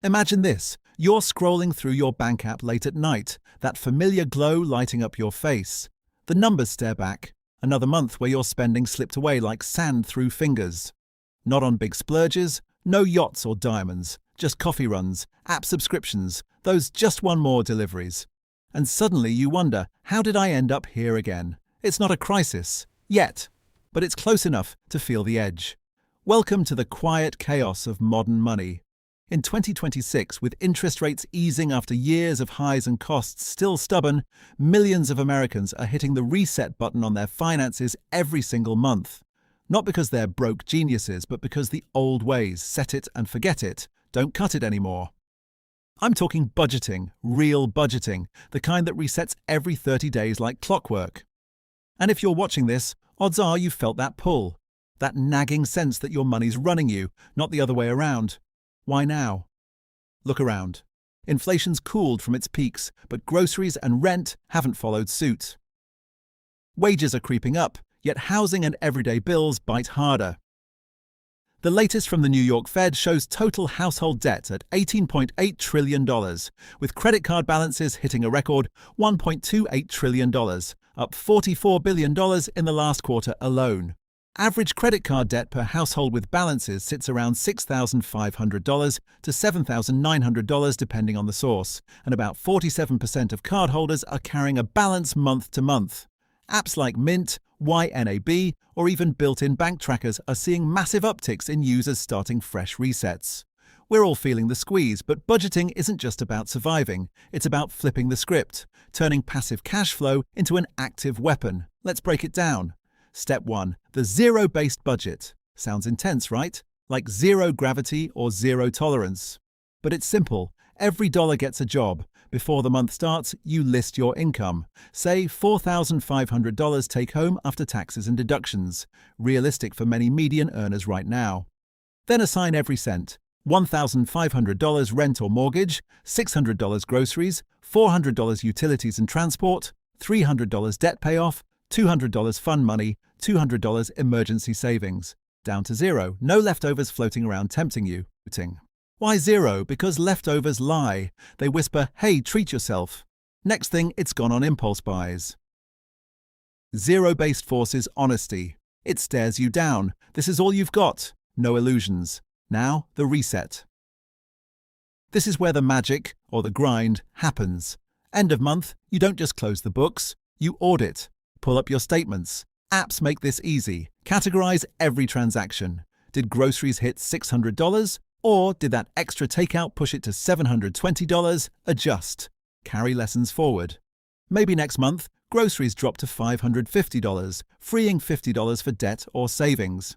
Imagine this. You're scrolling through your bank app late at night, that familiar glow lighting up your face. The numbers stare back. Another month where your spending slipped away like sand through fingers. Not on big splurges, no yachts or diamonds, just coffee runs, app subscriptions, those just one more deliveries. And suddenly you wonder, how did I end up here again? It's not a crisis, yet, but it's close enough to feel the edge. Welcome to the quiet chaos of modern money. In 2026, with interest rates easing after years of highs and costs still stubborn, millions of Americans are hitting the reset button on their finances every single month. Not because they're broke geniuses, but because the old ways, set it and forget it, don't cut it anymore. I'm talking budgeting, real budgeting, the kind that resets every 30 days like clockwork. And if you're watching this, odds are you've felt that pull, that nagging sense that your money's running you, not the other way around. Why now? Look around. Inflation's cooled from its peaks, but groceries and rent haven't followed suit. Wages are creeping up, yet housing and everyday bills bite harder. The latest from the New York Fed shows total household debt at $18.8 trillion, with credit card balances hitting a record $1.28 trillion, up $44 billion in the last quarter alone. Average credit card debt per household with balances sits around $6,500 to $7,900 depending on the source, and about 47% of cardholders are carrying a balance month to month. Apps like Mint, YNAB, or even built-in bank trackers are seeing massive upticks in users starting fresh resets. We're all feeling the squeeze, but budgeting isn't just about surviving, it's about flipping the script, turning passive cash flow into an active weapon. Let's break it down. Step 1. The zero-based budget. Sounds intense, right? Like zero gravity or zero tolerance. But it's simple. Every dollar gets a job. Before the month starts, you list your income. Say $4,500 take home after taxes and deductions. Realistic for many median earners right now. Then assign every cent. $1,500 rent or mortgage, $600 groceries, $400 utilities and transport, $300 debt payoff, $200 fund money, $200 emergency savings. Down to zero, no leftovers floating around tempting you. Why zero? Because leftovers lie. They whisper, hey, treat yourself. Next thing, it's gone on impulse buys. Zero-based forces honesty. It stares you down. This is all you've got. No illusions. Now, the reset. This is where the magic, or the grind, happens. End of month, you don't just close the books, you audit. Pull up your statements. Apps make this easy. Categorize every transaction. Did groceries hit $600? Or did that extra takeout push it to $720? Adjust. Carry lessons forward. Maybe next month, groceries drop to $550, freeing $50 for debt or savings.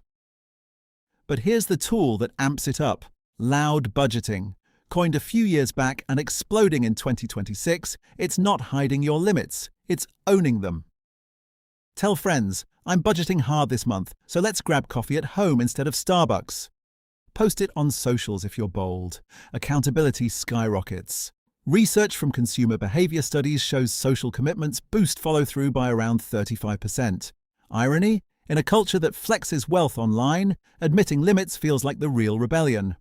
But here's the tool that amps it up. Loud budgeting. Coined a few years back and exploding in 2026, it's not hiding your limits, it's owning them. Tell friends, I'm budgeting hard this month, so let's grab coffee at home instead of Starbucks. Post it on socials if you're bold. Accountability skyrockets. Research from consumer behavior studies shows social commitments boost follow-through by around 35%. Irony? In a culture that flexes wealth online, admitting limits feels like the real rebellion.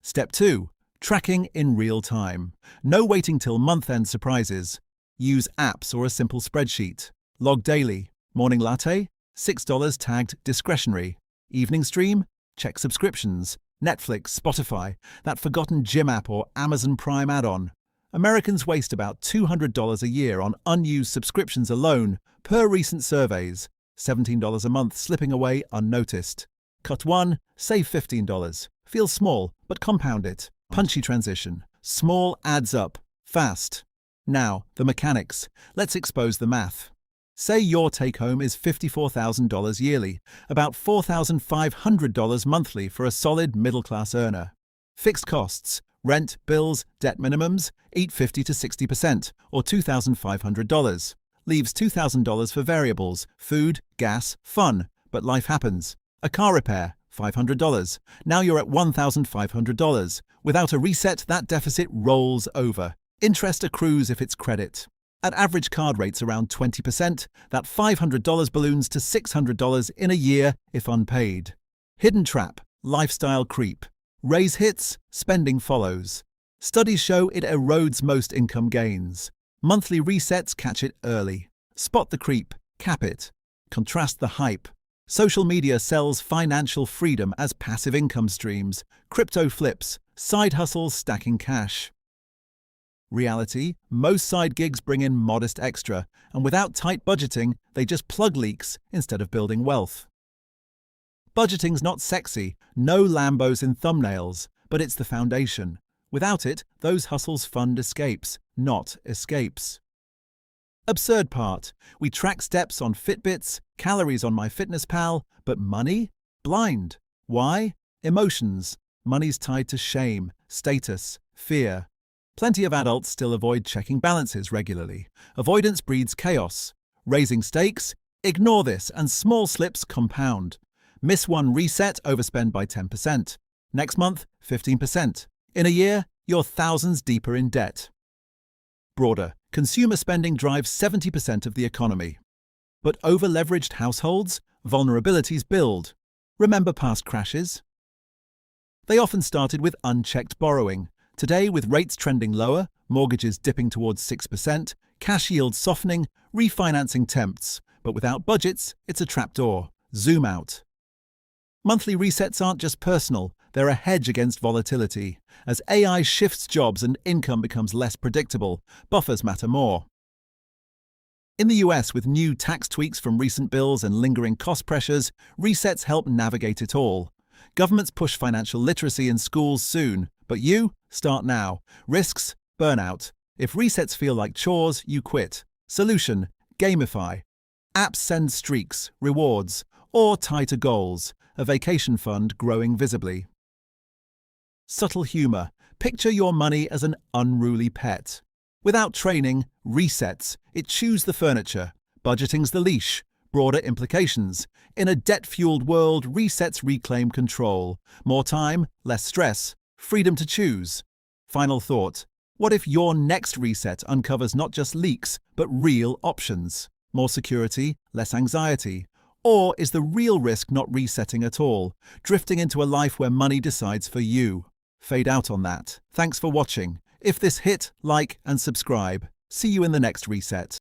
Step 2. Tracking in real time. No waiting till month-end surprises. Use apps or a simple spreadsheet. Log daily. Morning latte? $6 tagged discretionary. Evening stream? Check subscriptions. Netflix, Spotify, that forgotten gym app or Amazon Prime add-on. Americans waste about $200 a year on unused subscriptions alone, per recent surveys. $17 a month slipping away unnoticed. Cut one, save $15. Feels small, but compound it. Punchy transition. Small adds up. Fast. Now, the mechanics. Let's expose the math. Say your take-home is $54,000 yearly, about $4,500 monthly for a solid middle-class earner. Fixed costs, rent, bills, debt minimums, eat 50 to 60%, or $2,500. Leaves $2,000 for variables, food, gas, fun, but life happens. A car repair, $500. Now you're at $1,500. Without a reset, that deficit rolls over. Interest accrues if it's credit. At average card rates around 20%, that $500 balloons to $600 in a year if unpaid. Hidden trap, lifestyle creep. Raise hits, spending follows. Studies show it erodes most income gains. Monthly resets catch it early. Spot the creep, cap it. Contrast the hype. Social media sells financial freedom as passive income streams, crypto flips, side hustles stacking cash. Reality, most side gigs bring in modest extra, and without tight budgeting, they just plug leaks instead of building wealth. Budgeting's not sexy, no Lambos in thumbnails, but it's the foundation. Without it, those hustles fund escapes, not escapes. Absurd part, we track steps on Fitbits, calories on MyFitnessPal, but money? Blind. Why? Emotions. Money's tied to shame, status, fear. Plenty of adults still avoid checking balances regularly. Avoidance breeds chaos. Raising stakes? Ignore this and small slips compound. Miss one reset, overspend by 10%. Next month, 15%. In a year, you're thousands deeper in debt. Broader, consumer spending drives 70% of the economy. But over-leveraged households, vulnerabilities build. Remember past crashes? They often started with unchecked borrowing. Today, with rates trending lower, mortgages dipping towards 6%, cash yields softening, refinancing tempts. But without budgets, it's a trapdoor. Zoom out. Monthly resets aren't just personal, they're a hedge against volatility. As AI shifts jobs and income becomes less predictable, buffers matter more. In the US, with new tax tweaks from recent bills and lingering cost pressures, resets help navigate it all. Governments push financial literacy in schools soon, but you start now. Risks, burnout. If resets feel like chores, you quit. Solution, gamify. Apps send streaks, rewards, or tie to goals. A vacation fund growing visibly. Subtle humor. Picture your money as an unruly pet. Without training, resets. It chews the furniture. Budgeting's the leash. Broader implications. In a debt-fueled world, resets reclaim control. More time, less stress, freedom to choose. Final thought. What if your next reset uncovers not just leaks, but real options? More security, less anxiety. Or is the real risk not resetting at all, drifting into a life where money decides for you? Fade out on that. Thanks for watching. If this hit, like and subscribe. See you in the next reset.